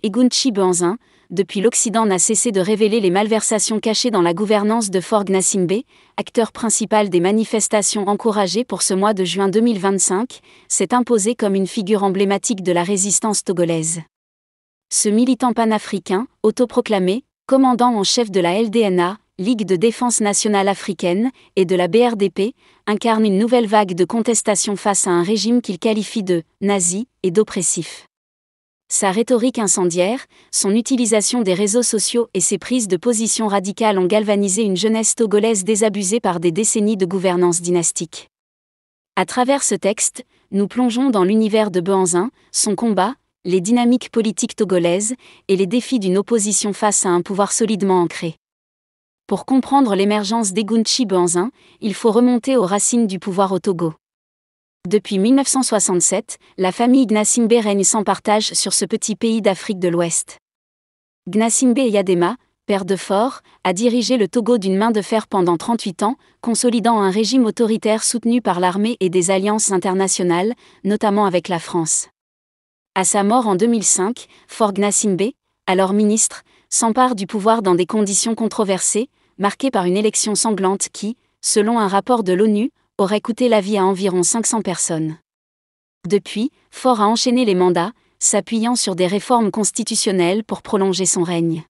Egunchi Banzin, depuis l'Occident n'a cessé de révéler les malversations cachées dans la gouvernance de Faure Gnassingbé, acteur principal des manifestations encouragées pour ce mois de juin 2025, s'est imposé comme une figure emblématique de la résistance togolaise. Ce militant panafricain, autoproclamé, commandant en chef de la LDNA, Ligue de défense nationale africaine, et de la BRDP, incarne une nouvelle vague de contestation face à un régime qu'il qualifie de « nazi » et d'oppressif. Sa rhétorique incendiaire, son utilisation des réseaux sociaux et ses prises de position radicales ont galvanisé une jeunesse togolaise désabusée par des décennies de gouvernance dynastique. À travers ce texte, nous plongeons dans l'univers de Banzin, son combat, les dynamiques politiques togolaises et les défis d'une opposition face à un pouvoir solidement ancré. Pour comprendre l'émergence d'Egunchi Banzin, il faut remonter aux racines du pouvoir au Togo. Depuis 1967, la famille Gnassingbé règne sans partage sur ce petit pays d'Afrique de l'Ouest. Gnassingbé Eyadema, père de Faure, a dirigé le Togo d'une main de fer pendant 38 ans, consolidant un régime autoritaire soutenu par l'armée et des alliances internationales, notamment avec la France. À sa mort en 2005, Faure Gnassingbé, alors ministre, s'empare du pouvoir dans des conditions controversées, marquées par une élection sanglante qui, selon un rapport de l'ONU, aurait coûté la vie à environ 500 personnes. Depuis, Faure a enchaîné les mandats, s'appuyant sur des réformes constitutionnelles pour prolonger son règne.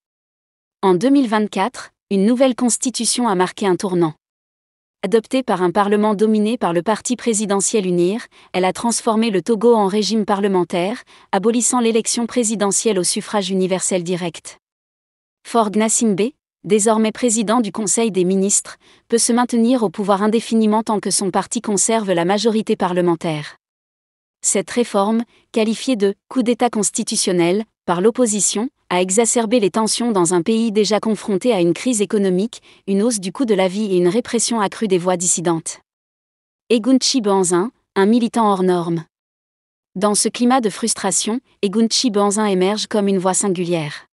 En 2024, une nouvelle constitution a marqué un tournant. Adoptée par un parlement dominé par le parti présidentiel UNIR, elle a transformé le Togo en régime parlementaire, abolissant l'élection présidentielle au suffrage universel direct. Faure Gnassingbé, désormais président du Conseil des ministres, peut se maintenir au pouvoir indéfiniment tant que son parti conserve la majorité parlementaire. Cette réforme, qualifiée de « coup d'État constitutionnel » par l'opposition, a exacerbé les tensions dans un pays déjà confronté à une crise économique, une hausse du coût de la vie et une répression accrue des voix dissidentes. Egunchi Banzin, un militant hors norme. Dans ce climat de frustration, Egunchi Banzin émerge comme une voix singulière.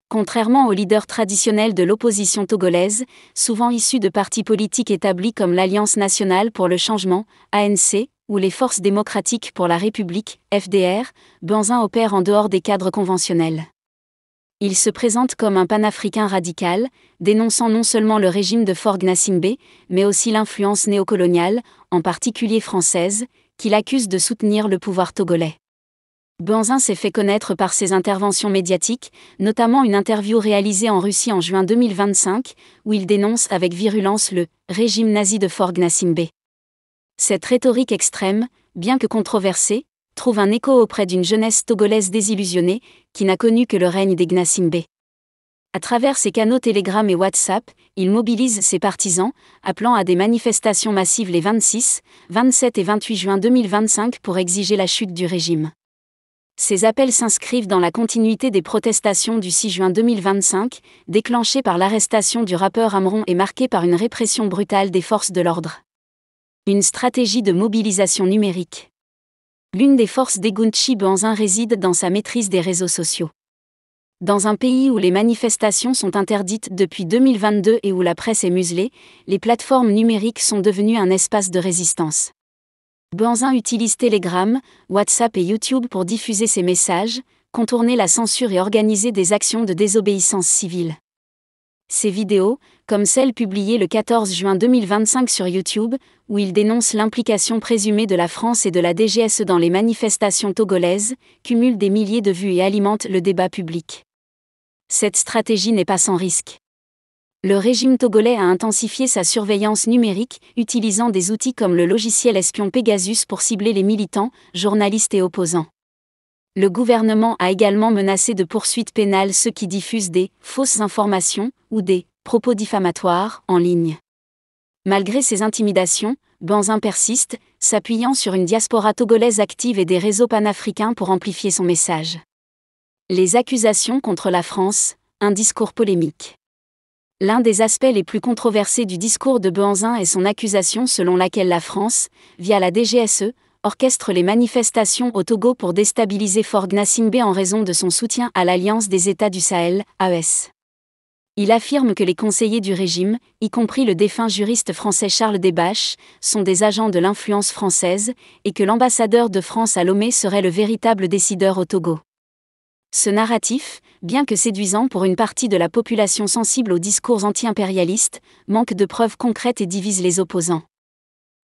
Contrairement aux leaders traditionnels de l'opposition togolaise, souvent issus de partis politiques établis comme l'Alliance nationale pour le changement, ANC, ou les Forces démocratiques pour la République, FDR, Banzin opère en dehors des cadres conventionnels. Il se présente comme un panafricain radical, dénonçant non seulement le régime de Faure Gnassingbé, mais aussi l'influence néocoloniale, en particulier française, qu'il accuse de soutenir le pouvoir togolais. Banzin s'est fait connaître par ses interventions médiatiques, notamment une interview réalisée en Russie en juin 2025, où il dénonce avec virulence le « régime nazi de Faure Gnassingbé ». Cette rhétorique extrême, bien que controversée, trouve un écho auprès d'une jeunesse togolaise désillusionnée, qui n'a connu que le règne des Gnassingbé. À travers ses canaux Telegram et WhatsApp, il mobilise ses partisans, appelant à des manifestations massives les 26, 27 et 28 juin 2025 pour exiger la chute du régime. Ces appels s'inscrivent dans la continuité des protestations du 6 juin 2025, déclenchées par l'arrestation du rappeur Amron et marquées par une répression brutale des forces de l'ordre. Une stratégie de mobilisation numérique. L'une des forces d'Egunchi Banzin réside dans sa maîtrise des réseaux sociaux. Dans un pays où les manifestations sont interdites depuis 2022 et où la presse est muselée, les plateformes numériques sont devenues un espace de résistance. Banzin utilise Telegram, WhatsApp et YouTube pour diffuser ses messages, contourner la censure et organiser des actions de désobéissance civile. Ces vidéos, comme celle publiée le 14 juin 2025 sur YouTube, où il dénonce l'implication présumée de la France et de la DGSE dans les manifestations togolaises, cumulent des milliers de vues et alimentent le débat public. Cette stratégie n'est pas sans risque. Le régime togolais a intensifié sa surveillance numérique, utilisant des outils comme le logiciel espion Pegasus pour cibler les militants, journalistes et opposants. Le gouvernement a également menacé de poursuites pénales ceux qui diffusent des « fausses informations » ou des « propos diffamatoires » en ligne. Malgré ces intimidations, Banzin persiste, s'appuyant sur une diaspora togolaise active et des réseaux panafricains pour amplifier son message. Les accusations contre la France, un discours polémique. L'un des aspects les plus controversés du discours de Banzin est son accusation selon laquelle la France, via la DGSE, orchestre les manifestations au Togo pour déstabiliser Faure Gnassingbé en raison de son soutien à l'Alliance des États du Sahel, AES. Il affirme que les conseillers du régime, y compris le défunt juriste français Charles Desbaches, sont des agents de l'influence française, et que l'ambassadeur de France à Lomé serait le véritable décideur au Togo. Ce narratif, bien que séduisant pour une partie de la population sensible aux discours anti-impérialistes, manque de preuves concrètes et divise les opposants.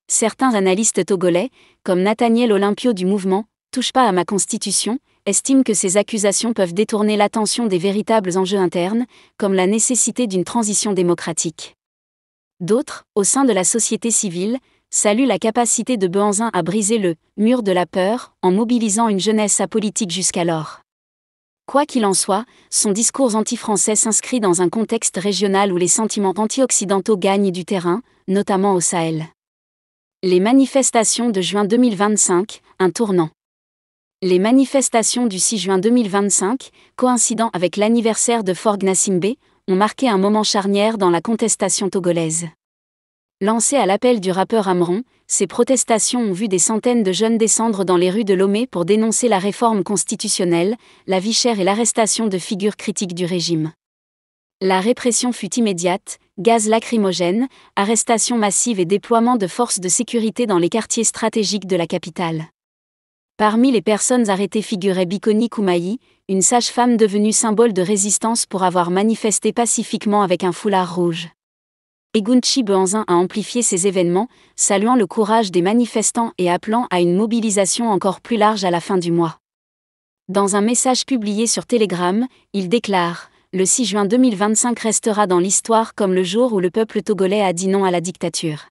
Certains analystes togolais, comme Nathaniel Olympio du mouvement « Touche pas à ma constitution », estiment que ces accusations peuvent détourner l'attention des véritables enjeux internes, comme la nécessité d'une transition démocratique. D'autres, au sein de la société civile, saluent la capacité de Benzin à briser le « mur de la peur » en mobilisant une jeunesse apolitique jusqu'alors. Quoi qu'il en soit, son discours anti-français s'inscrit dans un contexte régional où les sentiments anti-occidentaux gagnent du terrain, notamment au Sahel. Les manifestations de juin 2025, un tournant. Les manifestations du 6 juin 2025, coïncidant avec l'anniversaire de Faure Gnassingbé, ont marqué un moment charnière dans la contestation togolaise. Lancées à l'appel du rappeur Amron, ces protestations ont vu des centaines de jeunes descendre dans les rues de Lomé pour dénoncer la réforme constitutionnelle, la vie chère et l'arrestation de figures critiques du régime. La répression fut immédiate, gaz lacrymogène, arrestations massives et déploiement de forces de sécurité dans les quartiers stratégiques de la capitale. Parmi les personnes arrêtées figurait Bikoni Koumaï, une sage-femme devenue symbole de résistance pour avoir manifesté pacifiquement avec un foulard rouge. Egunchi Benzin a amplifié ces événements, saluant le courage des manifestants et appelant à une mobilisation encore plus large à la fin du mois. Dans un message publié sur Telegram, il déclare « Le 6 juin 2025 restera dans l'histoire comme le jour où le peuple togolais a dit non à la dictature ».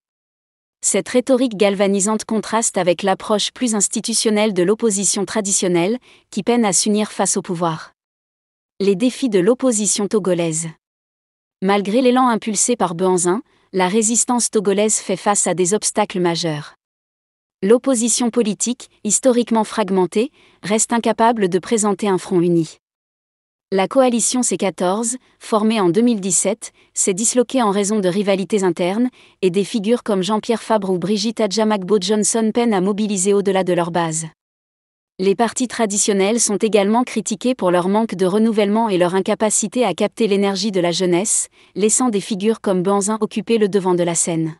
Cette rhétorique galvanisante contraste avec l'approche plus institutionnelle de l'opposition traditionnelle, qui peine à s'unir face au pouvoir. Les défis de l'opposition togolaise. Malgré l'élan impulsé par Benzin, la résistance togolaise fait face à des obstacles majeurs. L'opposition politique, historiquement fragmentée, reste incapable de présenter un front uni. La coalition C14, formée en 2017, s'est disloquée en raison de rivalités internes, et des figures comme Jean-Pierre Fabre ou Brigitte Adjamagbo-Johnson peinent à mobiliser au-delà de leur base. Les partis traditionnels sont également critiqués pour leur manque de renouvellement et leur incapacité à capter l'énergie de la jeunesse, laissant des figures comme Benzin occuper le devant de la scène.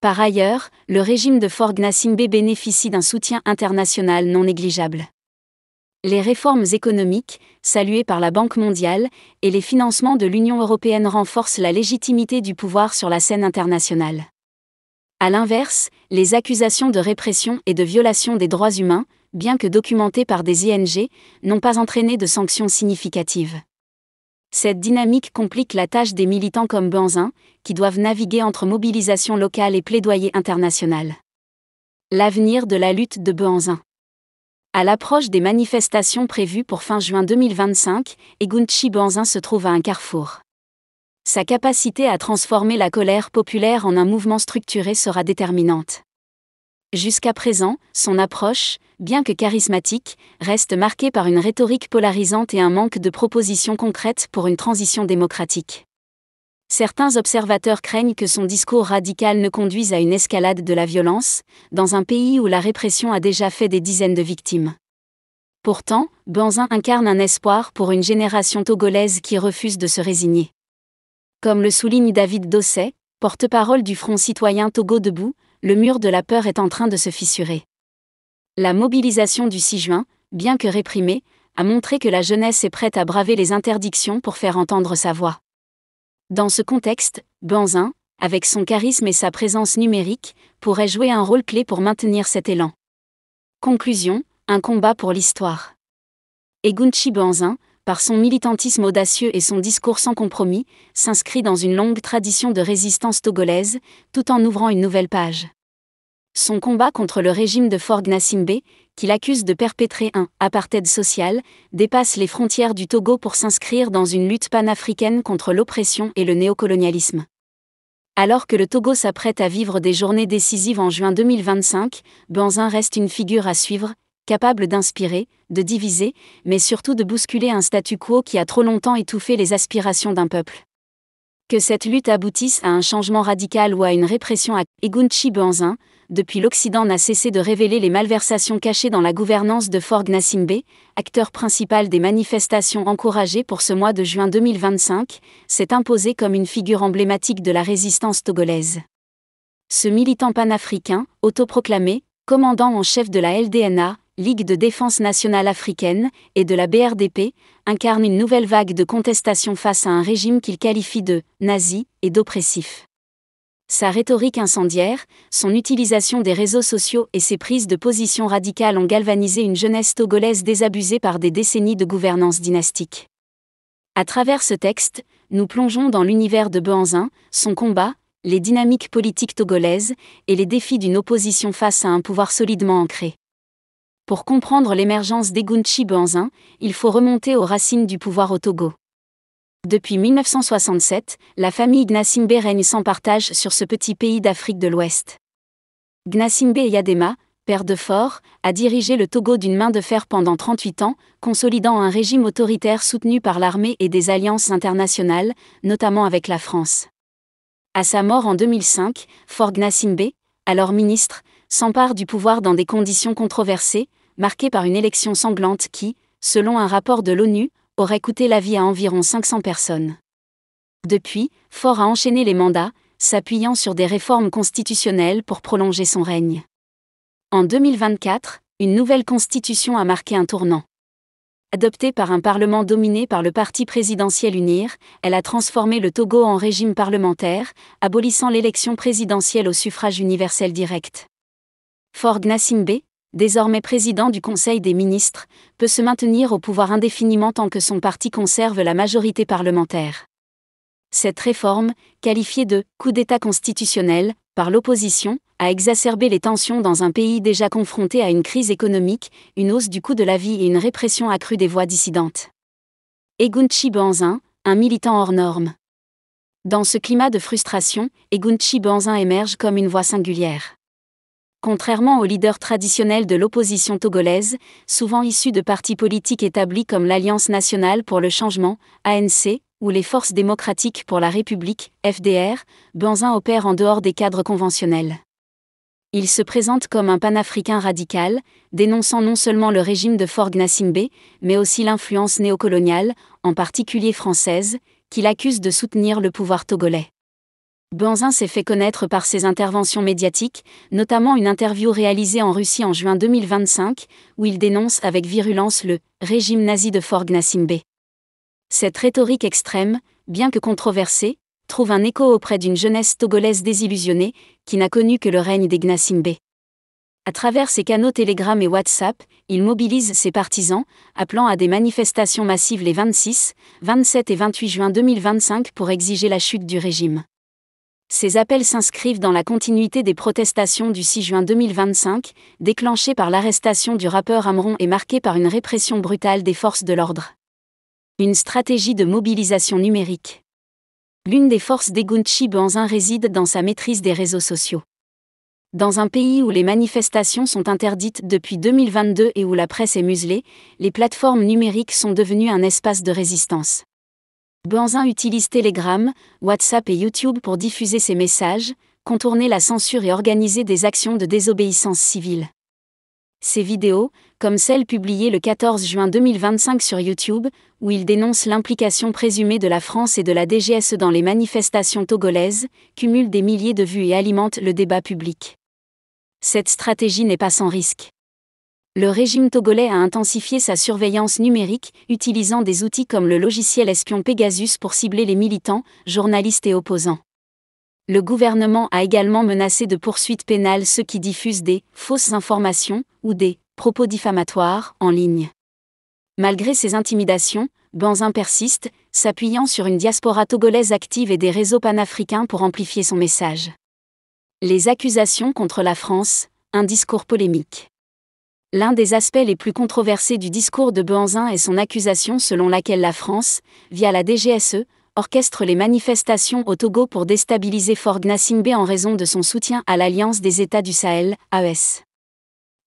Par ailleurs, le régime de Faure Gnassingbé bénéficie d'un soutien international non négligeable. Les réformes économiques, saluées par la Banque mondiale, et les financements de l'Union européenne renforcent la légitimité du pouvoir sur la scène internationale. À l'inverse, les accusations de répression et de violation des droits humains, bien que documentées par des ING, n'ont pas entraîné de sanctions significatives. Cette dynamique complique la tâche des militants comme Benzin, qui doivent naviguer entre mobilisation locale et plaidoyer international. L'avenir de la lutte de Benzin. À l'approche des manifestations prévues pour fin juin 2025, Egunchi Benzin se trouve à un carrefour. Sa capacité à transformer la colère populaire en un mouvement structuré sera déterminante. Jusqu'à présent, son approche, bien que charismatique, reste marquée par une rhétorique polarisante et un manque de propositions concrètes pour une transition démocratique. Certains observateurs craignent que son discours radical ne conduise à une escalade de la violence, dans un pays où la répression a déjà fait des dizaines de victimes. Pourtant, Benzin incarne un espoir pour une génération togolaise qui refuse de se résigner. Comme le souligne David Dosset, porte-parole du Front citoyen Togo Debout, le mur de la peur est en train de se fissurer. La mobilisation du 6 juin, bien que réprimée, a montré que la jeunesse est prête à braver les interdictions pour faire entendre sa voix. Dans ce contexte, Benzin, avec son charisme et sa présence numérique, pourrait jouer un rôle clé pour maintenir cet élan. Conclusion, un combat pour l'histoire. Egunchi Benzin, par son militantisme audacieux et son discours sans compromis, s'inscrit dans une longue tradition de résistance togolaise, tout en ouvrant une nouvelle page. Son combat contre le régime de Faure Gnassingbé, qu'il accuse de perpétrer un « apartheid social », dépasse les frontières du Togo pour s'inscrire dans une lutte panafricaine contre l'oppression et le néocolonialisme. Alors que le Togo s'apprête à vivre des journées décisives en juin 2025, Benzin reste une figure à suivre, capable d'inspirer, de diviser, mais surtout de bousculer un statu quo qui a trop longtemps étouffé les aspirations d'un peuple. Que cette lutte aboutisse à un changement radical ou à une répression à Egunchi Benzin, depuis l'Occident n'a cessé de révéler les malversations cachées dans la gouvernance de Faure Gnassingbé, acteur principal des manifestations encouragées pour ce mois de juin 2025, s'est imposé comme une figure emblématique de la résistance togolaise. Ce militant panafricain, autoproclamé, commandant en chef de la LDNA, Ligue de défense nationale africaine, et de la BRDP, incarne une nouvelle vague de contestation face à un régime qu'il qualifie de « nazi » et d'oppressif. Sa rhétorique incendiaire, son utilisation des réseaux sociaux et ses prises de position radicales ont galvanisé une jeunesse togolaise désabusée par des décennies de gouvernance dynastique. À travers ce texte, nous plongeons dans l'univers de Banzin, son combat, les dynamiques politiques togolaises et les défis d'une opposition face à un pouvoir solidement ancré. Pour comprendre l'émergence d'Egunchi Banzin, il faut remonter aux racines du pouvoir au Togo. Depuis 1967, la famille Gnassingbé règne sans partage sur ce petit pays d'Afrique de l'Ouest. Gnassingbé Eyadema, père de Faure, a dirigé le Togo d'une main de fer pendant 38 ans, consolidant un régime autoritaire soutenu par l'armée et des alliances internationales, notamment avec la France. À sa mort en 2005, Faure Gnassingbé, alors ministre, s'empare du pouvoir dans des conditions controversées, marquées par une élection sanglante qui, selon un rapport de l'ONU, aurait coûté la vie à environ 500 personnes. Depuis, Faure a enchaîné les mandats, s'appuyant sur des réformes constitutionnelles pour prolonger son règne. En 2024, une nouvelle constitution a marqué un tournant. Adoptée par un parlement dominé par le parti présidentiel UNIR, elle a transformé le Togo en régime parlementaire, abolissant l'élection présidentielle au suffrage universel direct. Faure Gnassingbé, désormais président du Conseil des ministres, peut se maintenir au pouvoir indéfiniment tant que son parti conserve la majorité parlementaire. Cette réforme, qualifiée de « coup d'État constitutionnel » par l'opposition, a exacerbé les tensions dans un pays déjà confronté à une crise économique, une hausse du coût de la vie et une répression accrue des voix dissidentes. Egunchi Banzin, un militant hors norme. Dans ce climat de frustration, Egunchi Banzin émerge comme une voix singulière. Contrairement aux leaders traditionnels de l'opposition togolaise, souvent issus de partis politiques établis comme l'Alliance nationale pour le changement, ANC, ou les Forces démocratiques pour la République, FDR, Banzin opère en dehors des cadres conventionnels. Il se présente comme un panafricain radical, dénonçant non seulement le régime de Faure Gnassingbé, mais aussi l'influence néocoloniale, en particulier française, qu'il accuse de soutenir le pouvoir togolais. Banzin s'est fait connaître par ses interventions médiatiques, notamment une interview réalisée en Russie en juin 2025, où il dénonce avec virulence le « régime nazi de Faure Gnassingbé ». Cette rhétorique extrême, bien que controversée, trouve un écho auprès d'une jeunesse togolaise désillusionnée, qui n'a connu que le règne des Gnassingbé. À travers ses canaux Telegram et WhatsApp, il mobilise ses partisans, appelant à des manifestations massives les 26, 27 et 28 juin 2025 pour exiger la chute du régime. Ces appels s'inscrivent dans la continuité des protestations du 6 juin 2025, déclenchées par l'arrestation du rappeur Amron et marquées par une répression brutale des forces de l'ordre. Une stratégie de mobilisation numérique. L'une des forces d'Egunchi Banzin réside dans sa maîtrise des réseaux sociaux. Dans un pays où les manifestations sont interdites depuis 2022 et où la presse est muselée, les plateformes numériques sont devenues un espace de résistance. Banzin utilise Telegram, WhatsApp et YouTube pour diffuser ses messages, contourner la censure et organiser des actions de désobéissance civile. Ces vidéos, comme celle publiée le 14 juin 2025 sur YouTube, où il dénonce l'implication présumée de la France et de la DGSE dans les manifestations togolaises, cumulent des milliers de vues et alimentent le débat public. Cette stratégie n'est pas sans risque. Le régime togolais a intensifié sa surveillance numérique, utilisant des outils comme le logiciel espion Pegasus pour cibler les militants, journalistes et opposants. Le gouvernement a également menacé de poursuites pénales ceux qui diffusent des « fausses informations » ou des « propos diffamatoires » en ligne. Malgré ces intimidations, Banzin persiste, s'appuyant sur une diaspora togolaise active et des réseaux panafricains pour amplifier son message. Les accusations contre la France, un discours polémique. L'un des aspects les plus controversés du discours de Banzin est son accusation selon laquelle la France, via la DGSE, orchestre les manifestations au Togo pour déstabiliser Faure Gnassingbé en raison de son soutien à l'Alliance des États du Sahel, AES.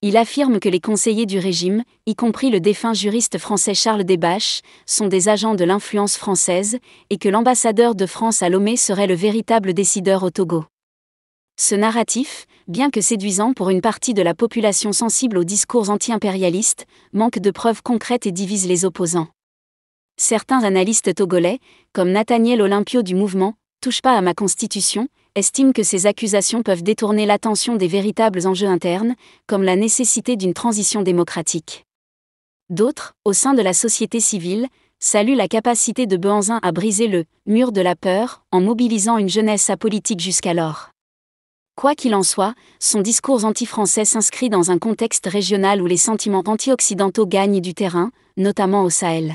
Il affirme que les conseillers du régime, y compris le défunt juriste français Charles Desbaches, sont des agents de l'influence française, et que l'ambassadeur de France à Lomé serait le véritable décideur au Togo. Ce narratif, bien que séduisant pour une partie de la population sensible aux discours anti-impérialistes, manque de preuves concrètes et divise les opposants. Certains analystes togolais, comme Nathaniel Olympio du mouvement « Touche pas à ma constitution », estiment que ces accusations peuvent détourner l'attention des véritables enjeux internes, comme la nécessité d'une transition démocratique. D'autres, au sein de la société civile, saluent la capacité de Benzin à briser le « mur de la peur » en mobilisant une jeunesse apolitique jusqu'alors. Quoi qu'il en soit, son discours anti-français s'inscrit dans un contexte régional où les sentiments anti-occidentaux gagnent du terrain, notamment au Sahel.